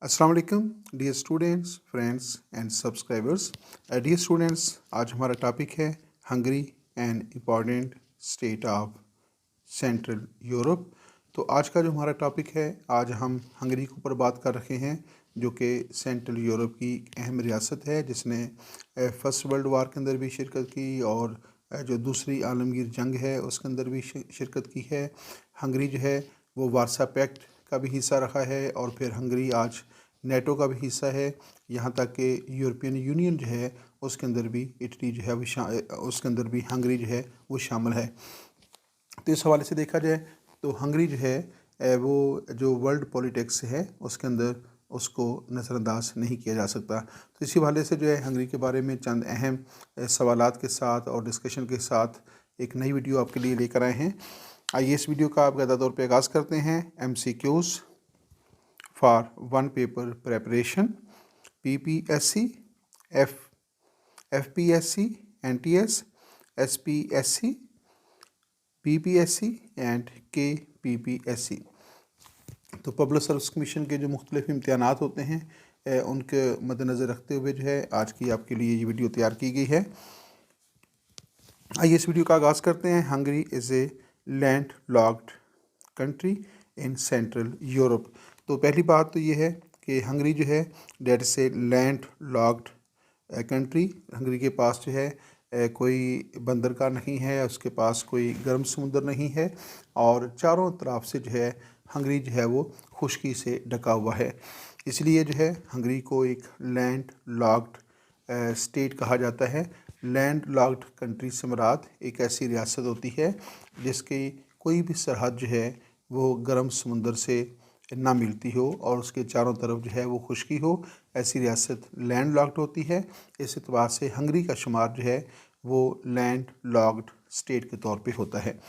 अस्सलाम वालेकुम dear students, friends and subscribers. Dear students, आज हमारा टॉपिक है Hungary and important state of central Europe. तो आज का जो हमारा टॉपिक है, आज हम हंगरी के ऊपर बात कर रहे हैं, जो कि सेंट्रल यूरोप की अहम रियासत है, जिसने फ़र्स्ट वर्ल्ड वार के अंदर भी शिरकत की और जो दूसरी आलमगीर जंग है उसके अंदर भी शिरकत की है। हंगरी जो है वो वारसा पैक्ट का भी हिस्सा रहा है और फिर हंगरी आज नेटो का भी हिस्सा है। यहाँ तक कि यूरोपियन यूनियन जो है उसके अंदर भी इटली जो है वो उसके अंदर भी हंगरी जो है वो शामिल है। तो इस हवाले से देखा जाए तो हंगरी जो है वो जो वर्ल्ड पॉलिटिक्स है उसके अंदर उसको नज़रअंदाज नहीं किया जा सकता। तो इसी हवाले से जो है हंगरी के बारे में चंद अहम सवालात के साथ और डिस्कशन के साथ एक नई वीडियो आपके लिए लेकर आए हैं। आइए इस वीडियो का आप गदा तौर पे आगाज़ करते हैं। MCQs for one paper preparation, PPSC, FPSC, NTS, SPSC, PPSC and KPPSC। तो पब्लिक सर्विस कमीशन के जो मुख्तलिफ इम्तहानात होते हैं उनके मद्देनज़र रखते हुए जो है आज की आपके लिए ये वीडियो तैयार की गई है। आइए इस वीडियो का आगाज़ करते हैं। Hungary is a land locked country in central Europe. तो पहली बात तो ये है कि हंगरी जो है डेट से लैंड लॉक्ड कंट्री। हंगरी के पास जो है कोई बंदरगाह नहीं है, उसके पास कोई गर्म समुंदर नहीं है और चारों तरफ से जो है हंगरी जो है वो खुश्की से ढका हुआ है। इसलिए जो है हंगरी को एक लैंड लॉक्ड स्टेट कहा जाता है। लैंड लॉक्ड कंट्री से मुराद एक ऐसी रियासत होती है जिसकी कोई भी सरहद जो है वो गर्म समुंदर से ना मिलती हो और उसके चारों तरफ जो है वो खुश्की हो, ऐसी रियासत लैंड लॉक्ड होती है। इस एतबार से हंगरी का शुमार जो है वो लैंड लॉक्ड स्टेट के तौर पे होता है।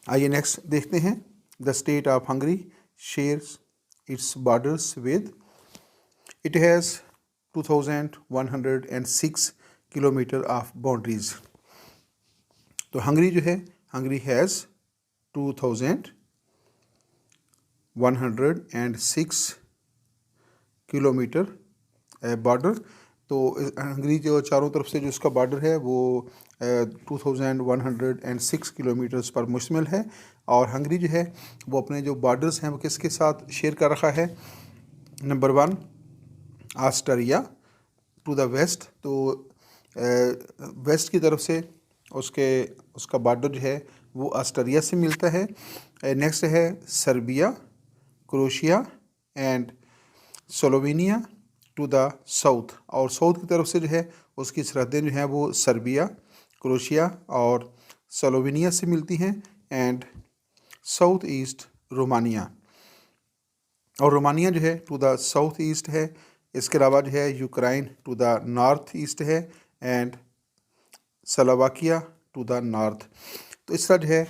आइए नेक्स्ट देखते हैं। The state of Hungary shares it's borders with, it has 2106 kilometre of boundaries. तो हंगरी जो है, हंगरी हैज़ 2106 किलोमीटर बॉर्डर। तो हंगरी जो चारों तरफ से जो उसका बॉर्डर है वो 2106 किलोमीटर्स पर मुश्तमिल है। और हंगरी जो है वो अपने जो बॉर्डर्स हैं वो किसके साथ शेयर कर रखा है। Number 1 Austria to the west. तो वेस्ट की तरफ से उसका बॉर्डर जो है वो ऑस्ट्रिया से मिलता है। नेक्स्ट है Serbia, Croatia and Slovenia to the south. और साउथ की तरफ से जो है उसकी सरहदें जो हैं वो सर्बिया, क्रोशिया और स्लोवेनिया से मिलती हैं। एंड साउथ ईस्ट रोमानिया, और रोमानिया जो है टू द साउथ ईस्ट है। इसके अलावा जो है Ukraine to the north east है and Slovakia to the north. तो इस तरह जो है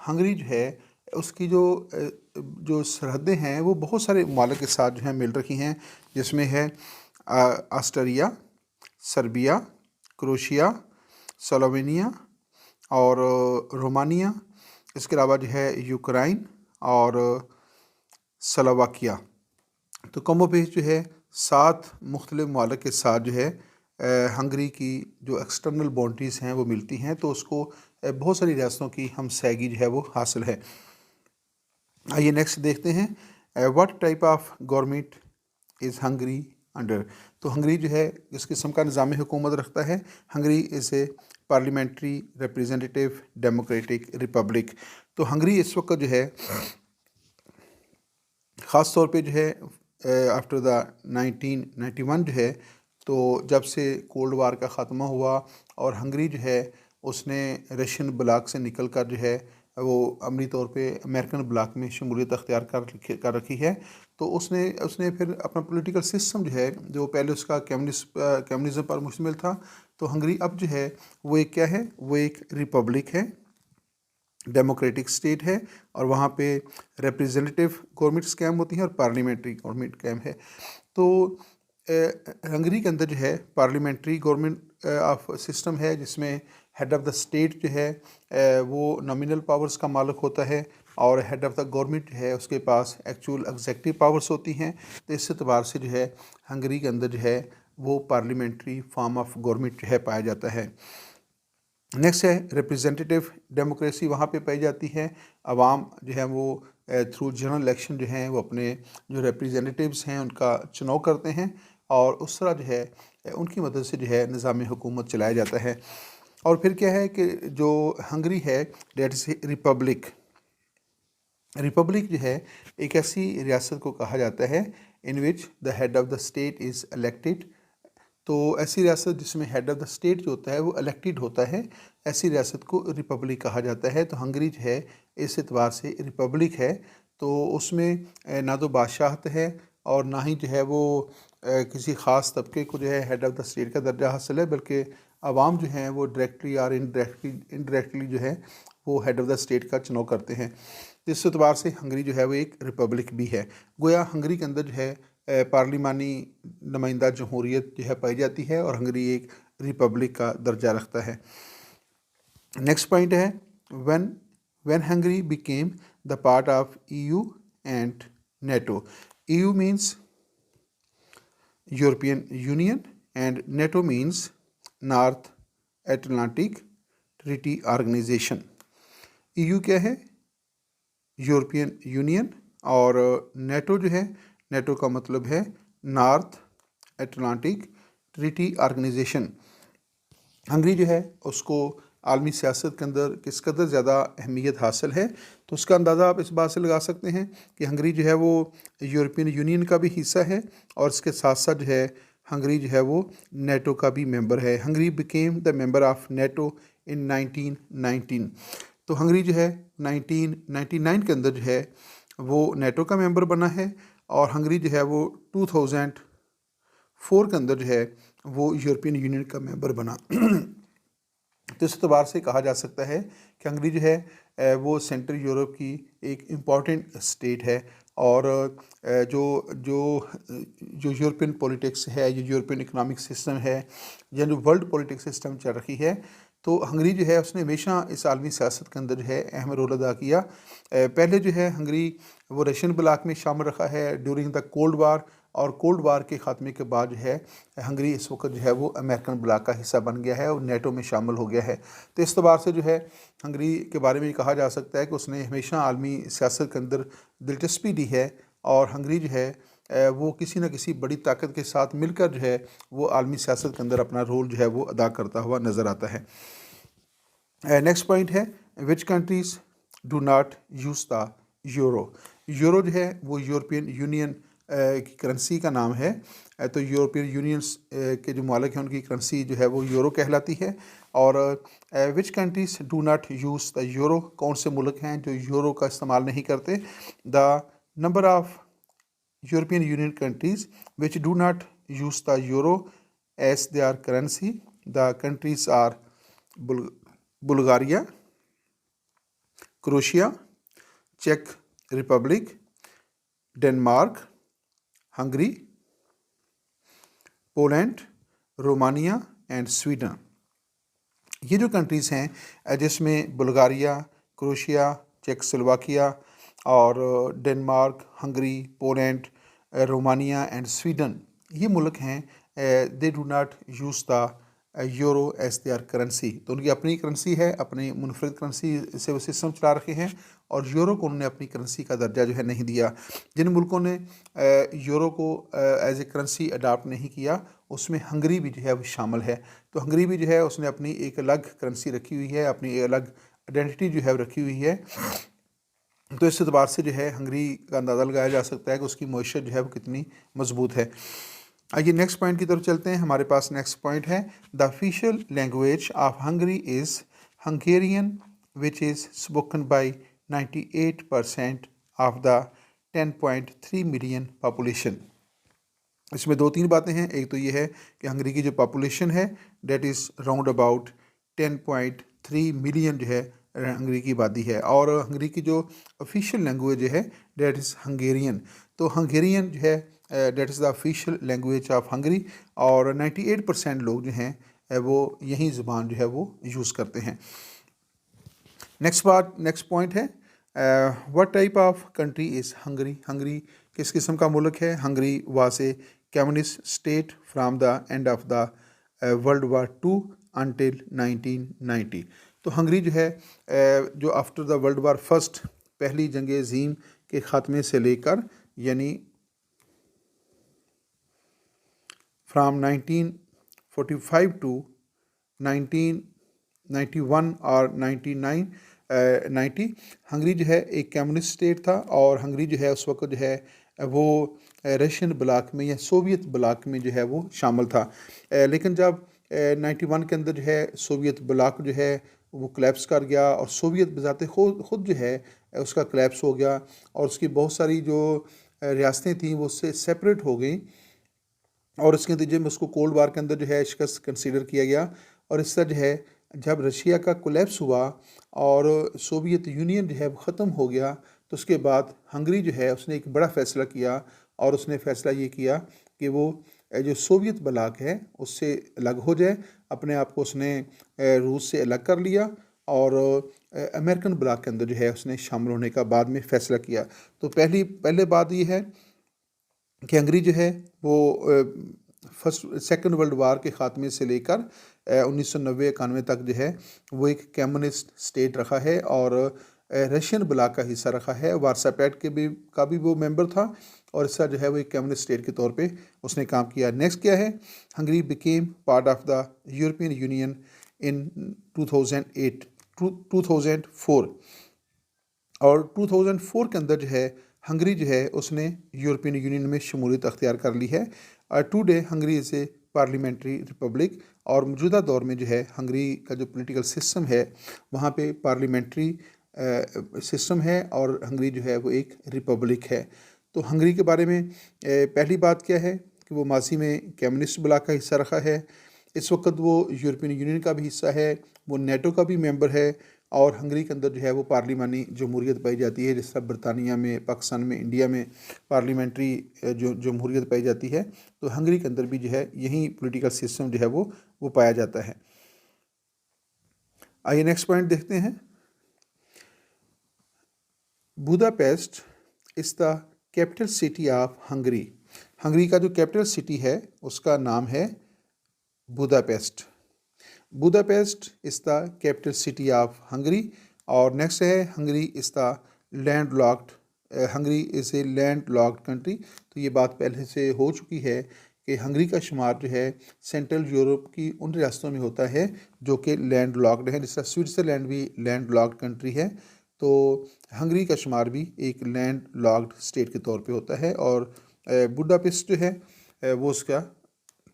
हंगरी जो है उसकी जो सरहदें हैं वो बहुत सारे ममालिक के साथ जो है मिल रखी हैं, जिसमें है ऑस्ट्रिया, सर्बिया, क्रोशिया, स्लोवेनिया और रोमानिया। इसके अलावा जो है यूक्रेन और स्लोवाकिया। तो कमो बेश जो है 7 मुख्तलिफ ममालिक के साथ जो है हंगरी की जो एक्सटर्नल बाउंड्रीज़ हैं वो मिलती हैं। तो उसको बहुत सारी रियासतों की हमसायगी जो है वो हासिल है। आइए नेक्स्ट देखते हैं। What type of government is Hungary under. तो हंगरी जो है किस किस्म का निज़ाम हुकूमत रखता है। Hungary is a parliamentary representative democratic Republic. तो हंगरी इस वक्त जो है ख़ास तौर पे जो है आफ्टर द 1991 जो है, तो जब से कोल्ड वार का ख़त्मा हुआ और हंगरी जो है उसने रशियन ब्लॉक से निकल कर जो है वो अमली तौर पे अमेरिकन ब्लॉक में शमूलियत अख्तियार कर रखी है। तो उसने फिर अपना पॉलिटिकल सिस्टम जो है, जो पहले उसका कम्युनिज़म पर मुश्तमिल था, तो हंगरी अब जो है वो एक क्या है, वो एक रिपब्लिक है, डेमोक्रेटिक स्टेट है और वहाँ पे रिप्रेजेंटेटिव गवर्नमेंट स्कैम होती हैं और पार्लियामेंट्री गवर्नमेंट कैम है। तो हंगरी के अंदर जो है पार्लियामेंट्री गवर्नमेंट ऑफ सिस्टम है, जिसमें हेड ऑफ़ द स्टेट जो है वो नॉमिनल पावर्स का मालिक होता है और हेड ऑफ़ द गवर्नमेंट जो है उसके पास एक्चुअल एग्जेक्टिव पावर्स होती हैं। तो इस एतबार से जो है हंगरी के अंदर जो है वो पार्लियामेंट्री फॉर्म ऑफ गवर्नमेंट जो है पाया जाता है। नेक्स्ट है रिप्रेजेंटेटिव डेमोक्रेसी, वहाँ पे पाई जाती है। आवाम जो है वो थ्रू जनरल इलेक्शन जो है वो अपने जो रिप्रेजेंटेटिव्स हैं उनका चुनाव करते हैं और उस तरह जो है उनकी मदद से जो है निज़ाम हुकूमत चलाया जाता है। और फिर क्या है कि जो हंगरी है डेट इज़ रिपब्लिक। रिपब्लिक जो है एक ऐसी रियासत को कहा जाता है in which the head of the state is elected. तो ऐसी रियासत जिसमें हेड ऑफ़ द स्टेट जो होता है वो इलेक्टेड होता है, ऐसी रियासत को रिपब्लिक कहा जाता है। तो हंगरी जो है इस एतबार से रिपब्लिक है। तो उसमें ना तो बादशाहत है और ना ही जो है वो किसी ख़ास तबके को जो है हेड ऑफ़ द स्टेट का दर्जा हासिल है, बल्कि आवाम जो हैं वो डायरेक्टली और इनडायरेक्टली जो है वो हेड ऑफ़ द स्टेट का चुनाव करते हैं। इस एतबार से हंगरी जो है वो एक रिपब्लिक भी है। गोया हंगरी के अंदर जो है पार्लिमानी नुमाइंदा जमहूरियत जो है पाई जाती है और हंगरी एक रिपब्लिक का दर्जा रखता है। नेक्स्ट पॉइंट है when Hungary became the part of EU and NATO। EU means European Union and NATO means North Atlantic Treaty Organisation. EU क्या है? यूरोपियन यूनियन, और नेटो जो है, नेटो का मतलब है North Atlantic Treaty Organisation. Hungary जो है उसको आलमी सियासत के अंदर किस कदर ज़्यादा अहमियत हासिल है, तो उसका अंदाज़ा आप इस बात से लगा सकते हैं कि हंगरी जो है वो यूरोपियन यूनियन का भी हिस्सा है और इसके साथ साथ जो है हंगरी जो है वो नेटो का भी मेंबर है। Hungary became the member of NATO in 1919। तो हंगरी जो है 1999 के अंदर जो है वो नेटो का मेंबर बना है और हंगरी जो है वो 2004 के अंदर जो है वो यूरोपियन यूनियन का मेंबर बना। तो इस एतबार से कहा जा सकता है कि हंगरी जो है वो सेंट्रल यूरोप की एक इम्पॉर्टेंट स्टेट है और जो जो जो यूरोपियन पॉलिटिक्स है, जो यूरोपियन इकोनॉमिक सिस्टम है या जो वर्ल्ड पॉलिटिक्स सिस्टम चल रही है, तो हंगरी जो है उसने हमेशा इस आलमी सियासत के अंदर जो है अहम रोल अदा किया। पहले जो है हंगरी वो रशियन ब्लॉक में शामिल रखा है ड्यूरिंग द कोल्ड वार, और कोल्ड वार के ख़ात्मे के बाद जो है हंगरी इस वक्त जो है वो अमेरिकन ब्लॉक का हिस्सा बन गया है और नेटो में शामिल हो गया है। तो इस एतबार से जो है हंगरी के बारे में कहा जा सकता है कि उसने हमेशा आलमी सियासत के अंदर दिलचस्पी दी है और हंगरी जो है वो किसी न किसी बड़ी ताकत के साथ मिलकर जो है वो आलमी सियासत के अंदर अपना रोल जो है वो अदा करता हुआ नज़र आता है। नेक्स्ट पॉइंट है which countries do not use the euro. Euro जो है वो यूरोपियन यूनियन की करेंसी का नाम है। तो यूरोपियन यूनियंस के जो मालिक हैं उनकी करेंसी जो है वो यूरो कहलाती है। और which countries do not use the euro, कौन से मुल्क हैं जो यूरो का इस्तेमाल नहीं करते। The number of European Union countries which do not use the euro as they are currency, the countries are Bulgaria, Croatia, चेक Republic, Denmark, Hungary, Poland, Romania and Sweden. ये जो कंट्रीज़ हैं जिसमें बुल्गारिया, क्रोशिया, चेकोस्लोवाकिया और Denmark, Hungary, Poland, Romania and Sweden, ये मुल्क हैं they do not use the euro as their currency. तो उनकी अपनी करेंसी है, अपनी मुनफरद करेंसी से वो सिस्टम चला रखे हैं और यूरो को उन्होंने अपनी करेंसी का दर्जा जो है नहीं दिया। जिन मुल्कों ने यूरो को एज ए करेंसी अडाप्ट नहीं किया उसमें हंगरी भी जो है वो शामिल है। तो हंगरी भी जो है उसने अपनी एक अलग करेंसी रखी हुई है, अपनी एक अलग आइडेंटिटी जो है रखी हुई है। तो इस एतबार से जो है हंगरी का अंदाज़ा लगाया जा सकता है कि उसकी मईशत जो है वो कितनी मजबूत है। आइए नेक्स्ट पॉइंट की तरफ चलते हैं। हमारे पास नेक्स्ट पॉइंट है the official language of Hungary is Hungarian which is spoken by 98% of the 10.3 million population. इसमें दो तीन बातें हैं। एक तो ये है कि हंगरी की जो पॉपुलेशन है that is round about 10.3 million जो है हंगरी की आबादी है, और हंगरी की जो ऑफिशियल लैंग्वेज है डेट इज़ हंगेरियन। तो हंगेरियन जो है that is the official language of Hungary और 98% लोग जो हैं वो यही ज़ुबान जो है वो यूज़ करते हैं। Next point is what type of country is Hungary? Hungary किस किस्म का मुल्क है? Hungary was a communist state from the end of the world war two until 1990। तो हंगरी जो है जो after the world war first, पहली जंग अज़ीम के ख़ात्मे से लेकर, यानी फ्राम 1945 टू 1991 और 1990, हंगरी जो है एक कम्युनिस्ट स्टेट था। और हंगरी जो है उस वक्त जो है वो रशियन ब्लॉक में या सोवियत ब्लॉक में जो है वो शामिल था। लेकिन जब 91 के अंदर जो है सोवियत ब्लॉक जो है वो क्लैप्स कर गया और सोवियत बजाते खुद जो है उसका क्लैप्स हो गया और उसकी बहुत सारी जो रियासतें थीं वो उससे सेपरेट हो गई और उसके नतीजे में उसको कोल्ड वार के अंदर जो है शिकस्त कंसीडर किया गया। और इस तरह जो है जब रशिया का कोलैप्स हुआ और सोवियत यूनियन जो है वो ख़त्म हो गया, तो उसके बाद हंगरी जो है उसने एक बड़ा फ़ैसला किया और उसने फ़ैसला ये किया कि वो जो सोवियत ब्लॉक है उससे अलग हो जाए। अपने आप को उसने रूस से अलग कर लिया और अमेरिकन ब्लॉक के अंदर जो है उसने शामिल होने का बाद में फ़ैसला किया। तो पहले बात ये है कि हंगरी जो है वो फर्स्ट सेकंड वर्ल्ड वार के ख़ात्मे से लेकर 1990-91 तक जो है वो एक कम्युनिस्ट स्टेट रहा है और रशियन ब्लॉक का हिस्सा रखा है। वारसा पैक्ट का भी वो मेंबर था और इसका जो है वो एक कम्युनिस्ट स्टेट के तौर पे उसने काम किया। नेक्स्ट क्या है, Hungary became part of the European Union in 2004 और 2004 के अंदर जो है हंगरी जो है उसने यूरोपियन यूनियन में शमूलियत अख्तियार कर ली है। Today Hungary is a parliamentary Republic और मौजूदा दौर में जो है हंगरी का जो पॉलिटिकल सिस्टम है वहाँ पे पार्लियामेंट्री सिस्टम है और हंगरी जो है वो एक रिपब्लिक है। तो हंगरी के बारे में पहली बात क्या है कि वो माजी में कम्युनिस्ट ब्लॉक का हिस्सा रखा है। इस वक्त वो यूरोपियन यूनियन का भी हिस्सा है, वो नेटो का भी मेंबर है और हंगरी के अंदर जो है वो पार्लिमानी जमहूरियत पाई जाती है। जिस तरह बरतानिया में, पाकिस्तान में, इंडिया में पार्लियामेंट्री जो जमहूरियत पाई जाती है, तो हंगरी के अंदर भी जो है यही पॉलिटिकल सिस्टम जो है वो पाया जाता है। आइए नेक्स्ट पॉइंट देखते हैं। Budapest is the capital city of Hungary. Hungary का जो कैपिटल सिटी है उसका नाम है Budapest. Budapest is the capital city of Hungary. और नेक्स्ट है Hungary is the land locked, Hungary is a land locked country. तो ये बात पहले से हो चुकी है कि हंगरी का शुमार जो है सेंट्रल यूरोप की उन रियासतों में होता है जो कि लैंड लॉक्ड है। जिस तरह स्विट्ज़रलैंड भी लैंड लॉक्ड कंट्री है, तो हंगरी का शुमार भी एक लैंड लॉक्ड स्टेट के तौर पे होता है और बुडापेस्ट जो है वो उसका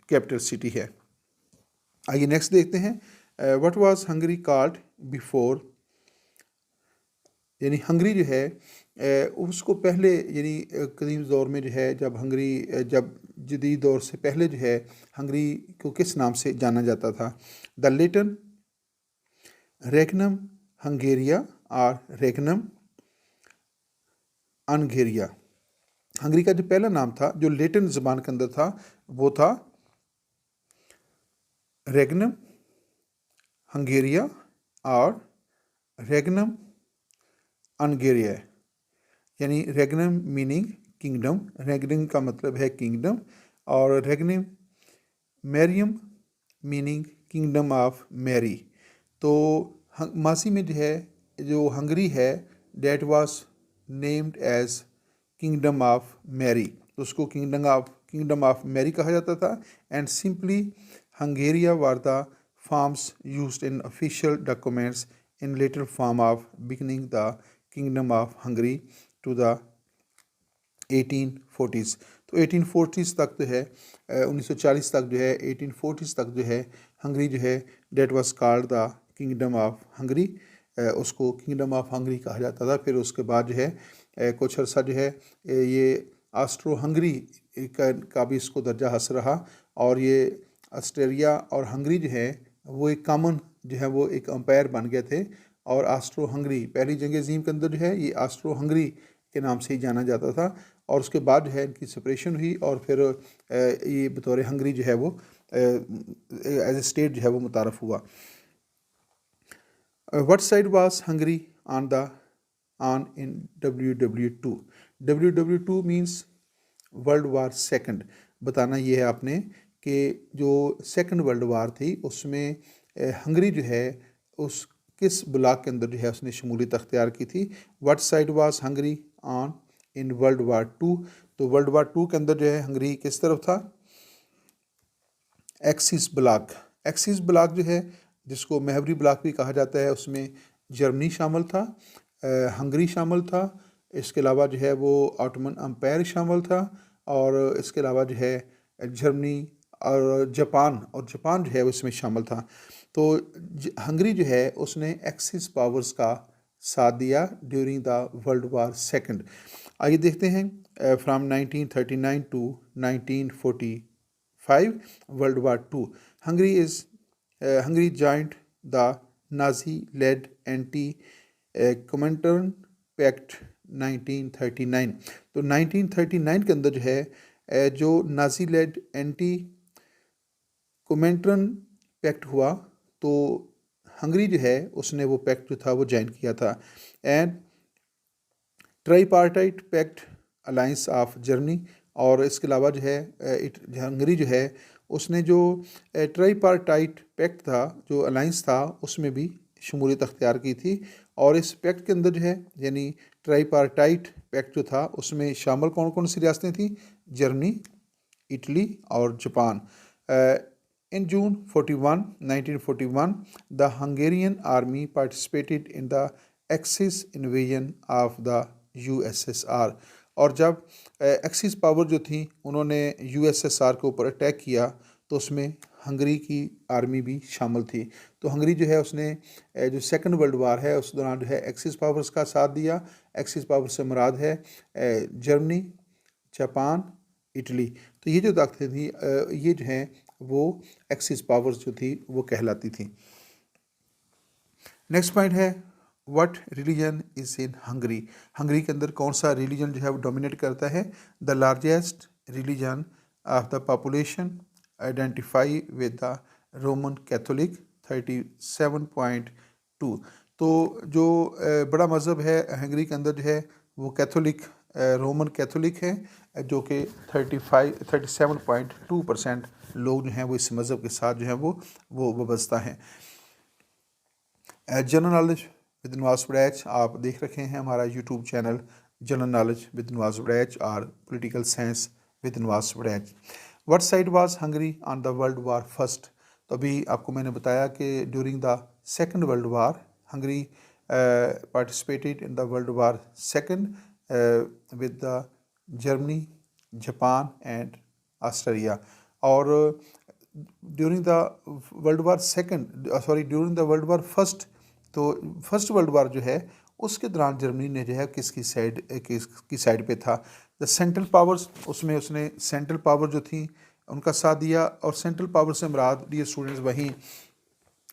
कैपिटल सिटी है। आइए नेक्स्ट देखते हैं। What was Hungary called before, यानी हंगरी जो है उसको पहले यानी कदीम दौर में जो है जब हंगरी जब जदीद दौर से पहले जो है हंगरी को किस नाम से जाना जाता था? द लेटन रेगनम हंगेरिया और रेगनम अनगेरिया। हंगरी का जो पहला नाम था जो लेटिन ज़बान के अंदर था वो था रेगनम हंगेरिया और रेगनम अनगेरिया, यानी रेगनम मीनिंग किंगडम, रेगनिंग का मतलब है किंगडम और रेगनिम मैरियम मीनिंग किंगडम ऑफ मैरी। तो मासी में जो है जो हंगरी है that was named as kingdom of Mary, तो उसको किंगडम ऑफ मैरी कहा जाता था। And simply Hungaria were the forms used in official documents in later form of beginning the kingdom of Hungary to the 1840s। तो 1840s तक जो है 1940 तक जो है 1840s तक जो है हंगरी जो है that was called the kingdom of Hungary, उसको किंगडम ऑफ हंगरी कहा जाता था। फिर उसके बाद जो है कुछ अर्सा जो है ये ऑस्ट्रो हंगरी का भी इसको दर्जा हासिल रहा और ये ऑस्ट्रेलिया और हंगरी जो है वो एक कॉमन जो है वो एक अंपायर बन गए थे और ऑस्ट्रो हंगरी पहली जंग अज़ीम के अंदर जो है ये ऑस्ट्रो हंगरी के नाम से ही जाना जाता था और उसके बाद जो है इनकी सेपरेशन हुई और फिर ये बतौर हंगरी जो है वो एज ए स्टेट जो है वो मुतारफ़ हुआ। What side was Hungary on the on in WW2। WW2 means world war second. बताना ये है आपने कि जो सेकंड वर्ल्ड वार थी उसमें हंगरी जो है उस किस ब्लॉक के अंदर जो है उसने शमूलियत अख्तियार की थी। What side was Hungary on in world war two. तो वर्ल्ड वार टू के अंदर जो है हंगरी किस तरफ था, एक्सिस ब्लॉक। एक्सिस ब्लॉक जो है जिसको महवरी ब्लॉक भी कहा जाता है, उसमें जर्मनी शामिल था, हंगरी शामिल था, इसके अलावा जो है वो ऑटोमन अम्पायर शामिल था, और इसके अलावा जो है जर्मनी और जापान जो है उसमें शामिल था। तो हंगरी जो है उसने एक्सिस पावर्स का साथ दिया during the world war second. आइए देखते हैं from 1939 to 1945 world war two. Hungary joined the Nazi led anti Comintern pact 1939। तो 1939 के अंदर जो है जो Nazi led anti Comintern pact हुआ, तो हंगरी जो है उसने वो पैक्ट जो था वो ज्वाइन किया था। And tripartite pact alliance of Germany, और इसके अलावा जो है हंगरी जो है उसने जो ट्राईपार्टाइट पैक्ट था, जो अलायंस था, उसमें भी शमूलियत अख्तियार की थी। और इस पैक्ट के अंदर जो है यानी ट्राईपार्टाइट पैक्ट जो था उसमें शामिल कौन कौन सी रियासतें थीं, जर्मनी, इटली और Japan. In June 1941, the Hungarian army participated in the Axis invasion of the USSR। और जब एक्सिस पावर जो थी उन्होंने USSR के ऊपर अटैक किया तो उसमें हंगरी की आर्मी भी शामिल थी। तो हंगरी जो है उसने जो सेकंड वर्ल्ड वार है उस दौरान जो है एक्सिस पावर्स का साथ दिया। एक्सिस पावर से मुराद है जर्मनी, जापान, इटली। तो ये जो ताकतें थी ये जो हैं वो एक्सिस पावर्स जो थी वो कहलाती थी। Next point is what religion is in Hungary. Hungary के अंदर कौन सा रिलीजन जो है वो डोमिनेट करता है। The largest religion of the population identify with the Roman Catholic 37.2। तो जो बड़ा मज़हब है हंगरी के अंदर जो है वो कैथोलिक रोमन कैथोलिक है, जो कि 37.2% लोग जो हैं वो इस मज़हब के साथ जो है वो वाबस्ता हैं। General knowledge with Nawaz Waraich आप देख रखे हैं हमारा YouTube channel general knowledge with Nawaz Waraich और political science with Nawaz Waraich. What side was Hungary on the world war first. तो अभी आपको मैंने बताया कि during the second world war Hungary participated in the world war second with the Germany, Japan and Australia. और during the world war during the world war first, तो first world war जो है उसके दौरान जर्मनी ने जो है किसकी साइड पे था। द सेंट्रल पावर्स, उसमें उसने सेंट्रल पावर जो थी उनका साथ दिया। और सेंट्रल पावर से मुराद डियर स्टूडेंट्स वहीं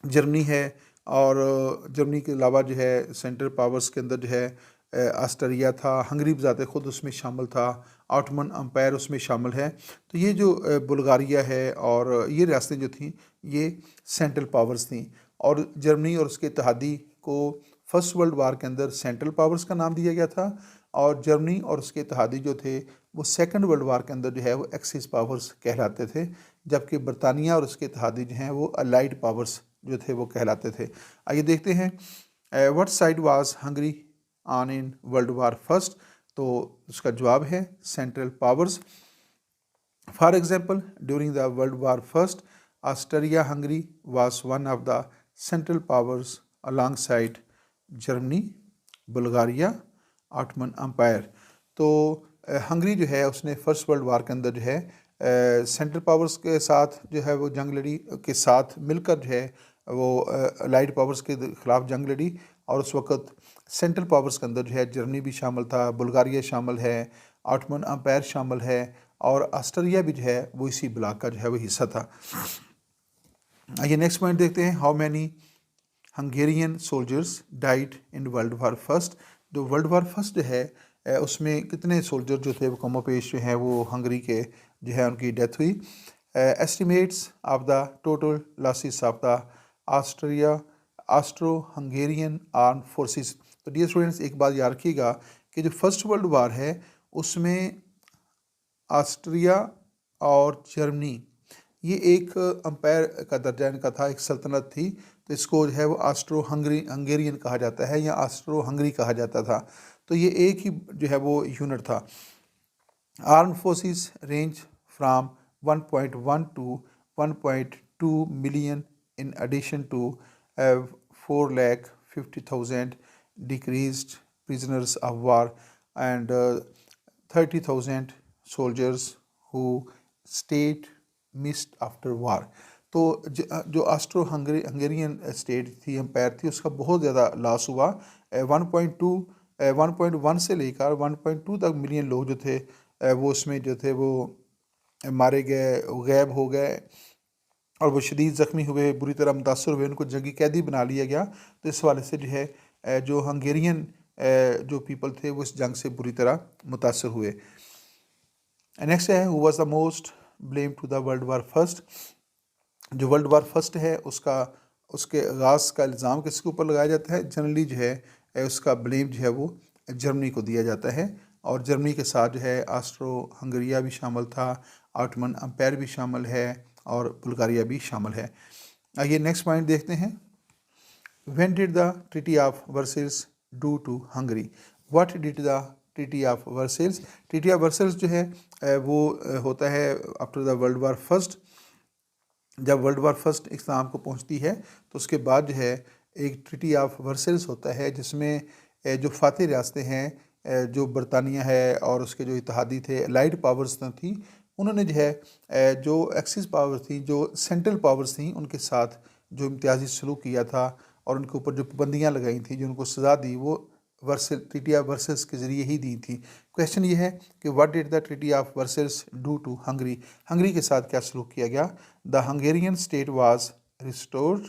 जर्मनी है, और जर्मनी के अलावा जो है सेंट्रल पावर्स के अंदर जो है ऑस्ट्रिया था, हंगरी बजाते ख़ुद उसमें शामिल था, ऑटोमन अम्पायर उसमें शामिल है। तो ये जो बुल्गारिया है और ये रियासतें जो थीं ये सेंट्रल पावर्स थीं। और जर्मनी और उसके इत्तेहादी को फर्स्ट वर्ल्ड वार के अंदर सेंट्रल पावर्स का नाम दिया गया था, और जर्मनी और उसके इत्तेहादी जो थे वो सेकंड वर्ल्ड वार के अंदर जो है वो एक्सिस पावर्स कहलाते थे, जबकि बरतानिया और उसके इत्तेहादी जो हैं वो अलाइड पावर्स जो थे वो कहलाते थे। आइए देखते हैं what side was Hungary on in world war first. तो उसका जवाब है central powers. For example during the world war first Austria Hungary was one of the central powers alongside Germany, Bulgaria, Ottoman empire. तो Hungary जो है उसने first world war के अंदर जो है सेंट्रल पावर्स के साथ जो है वो जंग लड़ी, के साथ मिलकर जो है वो अलाइड पावर्स के ख़िलाफ़ जंग लड़ी। और उस वक़्त सेंट्रल पावर्स के अंदर जो है जर्मनी भी शामिल था, बुल्गारिया शामिल है, ऑटोमन अम्पायर शामिल है, और ऑस्ट्रिया भी जो है वो इसी ब्लॉक का जो है वो हिस्सा था। आइए नेक्स्ट पॉइंट देखते हैं how many Hungarian soldiers died in world war first. जो वर्ल्ड वार फर्स्ट जो है उसमें कितने सोल्जर जो थे वो कमो पेश जो हैं वो हंगरी के जो है उनकी डेथ हुई। Estimates of the total losses of the Austro Hungarian arm forces. तो डियर स्टूडेंट्स, एक बात याद रखिएगा कि जो फर्स्ट वर्ल्ड वार है उसमें ऑस्ट्रिया और जर्मनी, ये एक अंपायर का दर्जा इनका था, एक सल्तनत थी। तो इसको जो है वो ऑस्ट्रो हंगेरियन कहा जाता है या ऑस्ट्रो हंगरी कहा जाता था। तो ये एक ही जो है वो यूनिट था। Armed forces range from 1.1 to 1.2 million in addition to 4,50,000 decreased prisoners of war and 30,000 soldiers who stayed missed after war। तो जो ऑस्ट्रो हंगेरियन स्टेट थी, एम्पायर थी, उसका बहुत ज़्यादा लॉस हुआ। 1.1 से लेकर 1.2 तक मिलियन लोग जो थे वो उसमें जो थे वो मारे गए, गैब हो गए और वो शदीद ज़ख्मी हुए, बुरी तरह मुतासर हुए, उनको जंगी कैदी बना लिया गया। तो इस वाले से जो है जो हंगेरियन जो पीपल थे वो इस जंग से बुरी तरह मुतासर हुए। नेक्स्ट है who was the most blame to the world war first. जो वर्ल्ड वार फर्स्ट है उसके आगाज़ का इल्ज़ाम किसके ऊपर लगाया जाता है? जनरली जो है उसका ब्लेम जो है वो जर्मनी को दिया जाता है। और जर्मनी के साथ जो है ऑस्ट्रो हंगरिया भी शामिल था, ऑटोमन अम्पायर भी शामिल है और बुल्गारिया भी शामिल है। आइए नेक्स्ट पॉइंट देखते हैं। When did the treaty of Versailles do to Hungary? What did the treaty of Versailles? Treaty of Versailles जो है वो होता है after the world war first. जब वर्ल्ड वार फर्स्ट इख्तिताम को पहुंचती है तो उसके बाद जो है एक ट्रीटी ऑफ वर्सेल्स होता है, जिसमें जो फातह रियासतें हैं, जो बरतानिया है और उसके जो इत्तेहादी थे, अलाइड पावर्स थी, उन्होंने जो है जो एक्सिस पावर थी, जो सेंट्रल पावर्स थी, उनके साथ जो इम्तियाजी सलूक किया था और उनके ऊपर जो पाबंदियाँ लगाई थी, जो उनको सज़ा दी, वो ट्रीटी ऑफ वर्सेल्स के ज़रिए ही दी थी। क्वेश्चन ये है कि what did the treaty of Versailles do to Hungary? Hungary के साथ क्या सलूक किया गया? The Hungarian state was restored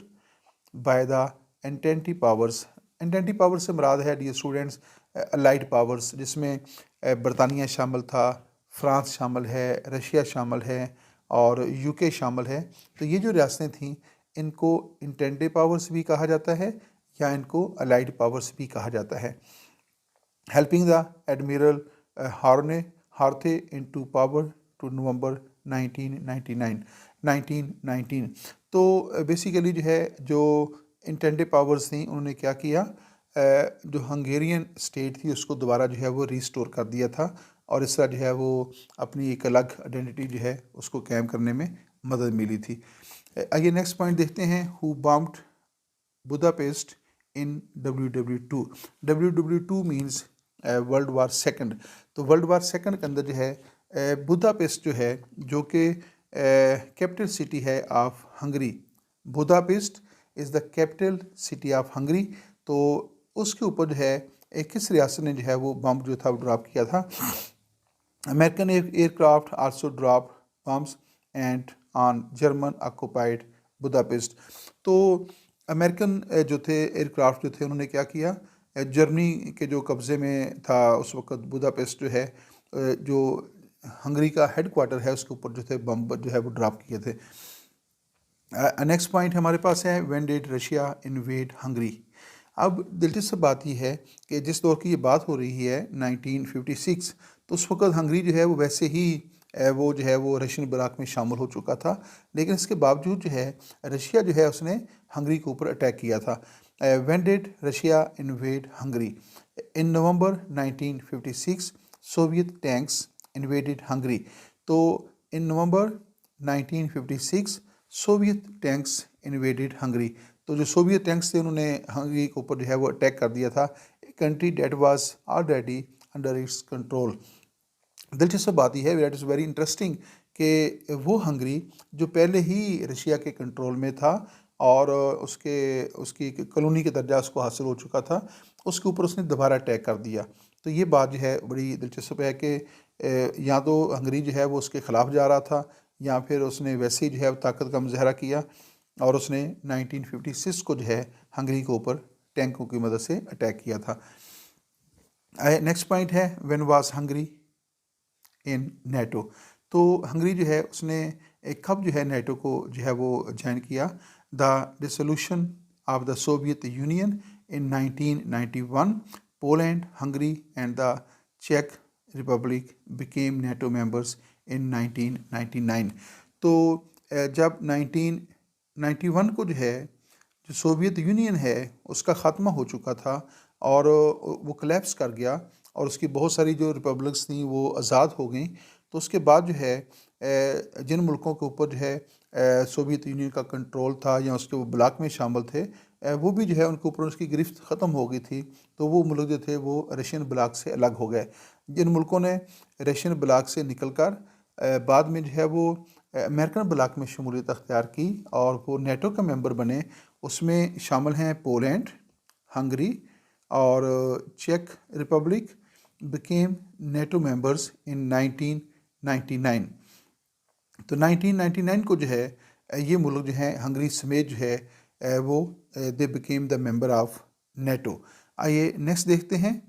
by the entente powers. Entente powers से मुराद है डियर स्टूडेंट्स अलाइड पावर्स, जिसमें बरतानिया शामिल था, फ्रांस शामिल है, रशिया शामिल है और यूके शामिल है। तो ये जो रियासतें थीं इनको इंटेंटे पावर्स भी कहा जाता है या इनको अलाइड पावर्स भी कहा जाता है। Helping the admiral Horthy into power to November 1919। तो बेसिकली जो है जो इंटेंटे पावर्स थी उन्होंने क्या किया, जो हंगेरियन स्टेट थी उसको दोबारा जो है वो रिस्टोर कर दिया था और इस तरह जो है वो अपनी एक अलग आइडेंटिटी जो है उसको कायम करने में मदद मिली थी। आइए नेक्स्ट पॉइंट देखते हैं। Who bombed Budapest in WW2? WW2 means world war second. तो वर्ल्ड वार सेकंड के अंदर जो है बुदापेस्ट जो है, जो कि कैपिटल सिटी है of Hungary. Budapest is the capital city of Hungary. तो उसके ऊपर जो है एक किस रियासत ने जो है वो बम जो था वो ड्रॉप किया था? American aircraft also drop bombs and on German occupied Budapest. तो अमेरिकन जो थे एयरक्राफ्ट जो थे उन्होंने क्या किया, जर्मनी के जो कब्ज़े में था उस वक्त बुदापेस्ट जो है, जो हंगरी का हेड क्वार्टर है, उसके ऊपर जो थे बम जो है वो ड्रॉप किए थे। नेक्स्ट पॉइंट हमारे पास है when did Russia invade Hungary? अब दिलचस्प बात यह है कि जिस दौर की ये बात हो रही है 1956, तो उस वक्त हंगरी जो है वो वैसे ही वो जो है वो रशियन ब्लॉक में शामिल हो चुका था, लेकिन इसके बावजूद जो है रशिया जो है उसने हंगरी के ऊपर अटैक किया था। When did Russia invade Hungary? In November 1956 Soviet tanks invaded Hungary. तो इन नवंबर 1956 सोवियत टैंक्स इन्वेडेड हंगरी। तो जो सोवियत टैंक्स थे उन्होंने हंगरी के ऊपर जो है वो अटैक कर दिया था, a country that was already under its control. दिलचस्प बात यह है, दैट इज़ वेरी इंटरेस्टिंग, कि वो हंगरी जो पहले ही रशिया के कंट्रोल में था और उसकी कॉलोनी के दर्जा उसको हासिल हो चुका था, उसके ऊपर उसने दोबारा अटैक कर दिया। तो ये बात जो है बड़ी दिलचस्प है कि या तो हंगरी जो है वो उसके ख़िलाफ़ जा रहा था या फिर उसने वैसे ही जो है ताकत का मुजाहरा किया और उसने 1956 को जो है हंगरी के ऊपर टैंकों की मदद से अटैक किया था। नेक्स्ट पॉइंट है when was Hungary in NATO? तो हंगरी जो है उसने कब जो है नेटो को जो है वो ज्वाइन किया? The dissolution of the Soviet union in 1991. Poland, Hungary and the Czech Republic became NATO members in 1999. तो जब 1991 को जो है जो सोवियत यूनियन है उसका ख़ात्मा हो चुका था और वो कोलैप्स कर गया और उसकी बहुत सारी जो रिपब्लिक्स थी वो आज़ाद हो गई। तो उसके बाद जो है जिन मुल्कों के ऊपर जो है सोवियत यूनियन का कंट्रोल था या उसके वो ब्लॉक में शामिल थे, वो भी जो है उनके ऊपर उसकी गिरफ्त ख़त्म हो गई थी। तो वो मुल्क जो थे वो रशियन ब्लॉक से अलग हो गए। जिन मुल्कों ने रशियन ब्लॉक से निकल कर बाद में जो है वो अमेरिकन ब्लॉक में शमूलियत अख्तियार की और वो नेटो का मेंबर बने, उसमें शामिल हैं पोलैंड, हंगरी और चेक Republic became NATO members in 1999। तो 1999 को जो है ये मुल्क जो है हंगरी समेत जो है वो they became the member of NATO. आइए नेक्स्ट देखते हैं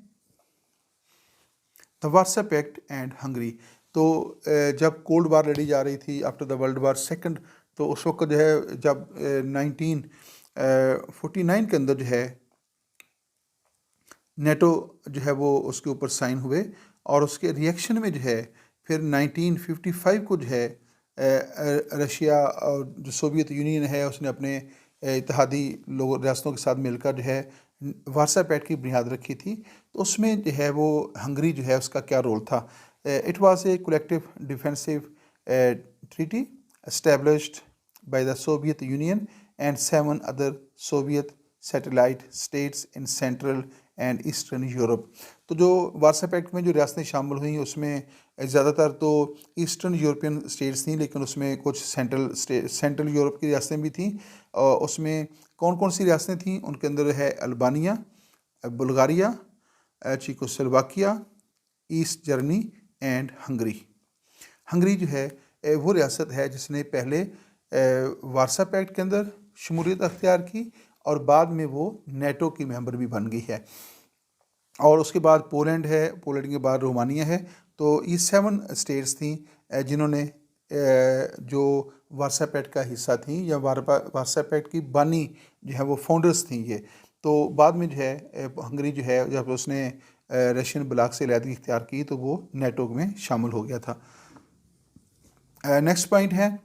the Warsaw pact and Hungary. तो जब कोल्ड वार लड़ी जा रही थी after the world war second, तो उस वक्त जो है जब 1949 के अंदर जो है नेटो जो है वो उसके ऊपर साइन हुए और उसके रिएक्शन में जो है फिर 1955 को जो है रशिया और जो सोवियत यूनियन है उसने अपने इत्तेहादी लोगों रियासतों के साथ मिलकर जो है वार्सा पैक्ट की बुनियाद रखी थी। तो उसमें जो है वो हंगरी जो है उसका क्या रोल था? It was a collective defensive treaty established by the Soviet union and 7 other Soviet satellite states in central and eastern Europe. तो जो वार्सा पैक्ट में जो रियासतें शामिल हुई उसमें ज़्यादातर तो ईस्टर्न यूरोपियन स्टेट्स थी, लेकिन उसमें कुछ सेंट्रल यूरोप की रियासतें भी थीं। और उसमें कौन कौन सी रियासतें थीं? उनके अंदर है Albania, Bulgaria, Czechoslovakia, east Germany and Hungary. Hungary जो है वो रियासत है जिसने पहले वार्सा पैक्ट के अंदर शमूलियत अख्तियार की और बाद में वो नेटो की मेंबर भी बन गई है। और उसके बाद पोलैंड है, पोलैंड के बाद रोमानिया है। तो ये 7 स्टेट्स थी जिन्होंने जो वार्सा पैक्ट का हिस्सा थी या वार्सा पैक्ट की बानी जो है वो फाउंडर्स थी ये। तो बाद में जो है हंगरी जो है जब उसने रशियन ब्लॉक से अलहदगी इख्तियार की तो वो नेटो में शामिल हो गया था। नेक्स्ट पॉइंट है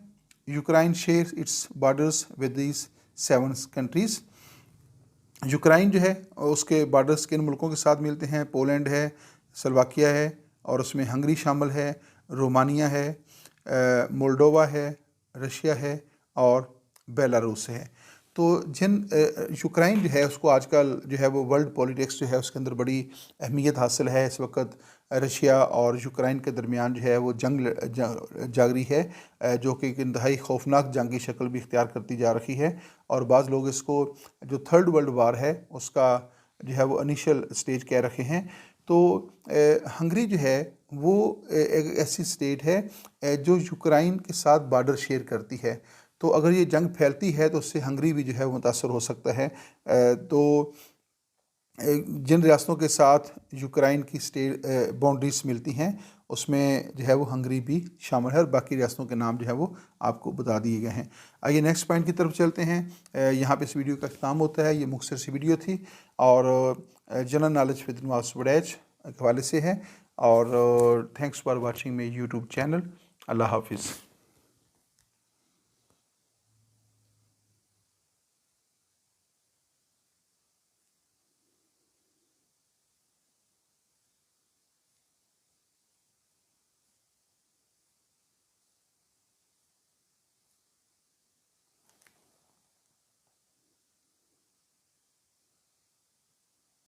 Ukraine shares it's borders with these 7 countries. Ukraine जो है उसके बॉर्डर्स किन मुल्कों के साथ मिलते हैं? पोलैंड है, स्लोवाकिया है और उसमें हंगरी शामिल है, रोमानिया है, मोल्डोवा है, रशिया है और बेलारूस है। तो जिन यूक्रेन जो है उसको आजकल जो है वो वर्ल्ड पॉलिटिक्स जो है उसके अंदर बड़ी अहमियत हासिल है। इस वक्त रशिया और यूक्रेन के दरमियान जो है वो जंग जारी है, जो कि एक इंतहाई खौफनाक जंग की शक्ल भी इख्तियार करती जा रही है। और बाज़ लोग इसको जो थर्ड वर्ल्ड वार है उसका जो है वो इनिशियल स्टेज कह रखे हैं। तो हंगरी जो है वो एक ऐसी स्टेट है जो यूक्रेन के साथ बॉर्डर शेयर करती है। तो अगर ये जंग फैलती है तो उससे हंगरी भी जो है वो मुतासर हो सकता है। तो जिन रियासतों के साथ यूक्रेन की स्टेट बाउंड्रीज मिलती हैं उसमें जो है वो हंगरी भी शामिल है और बाकी रियासतों के नाम जो है वो आपको बता दिए गए हैं। आइए नेक्स्ट पॉइंट की तरफ चलते हैं। यहाँ पे इस वीडियो का अख्ताम होता है। ये मुख्तसर सी वीडियो थी और general knowledge with Nawaz Waraich के हवाले से है। और thanks for watching my YouTube channel. अल्लाह हाफिज़।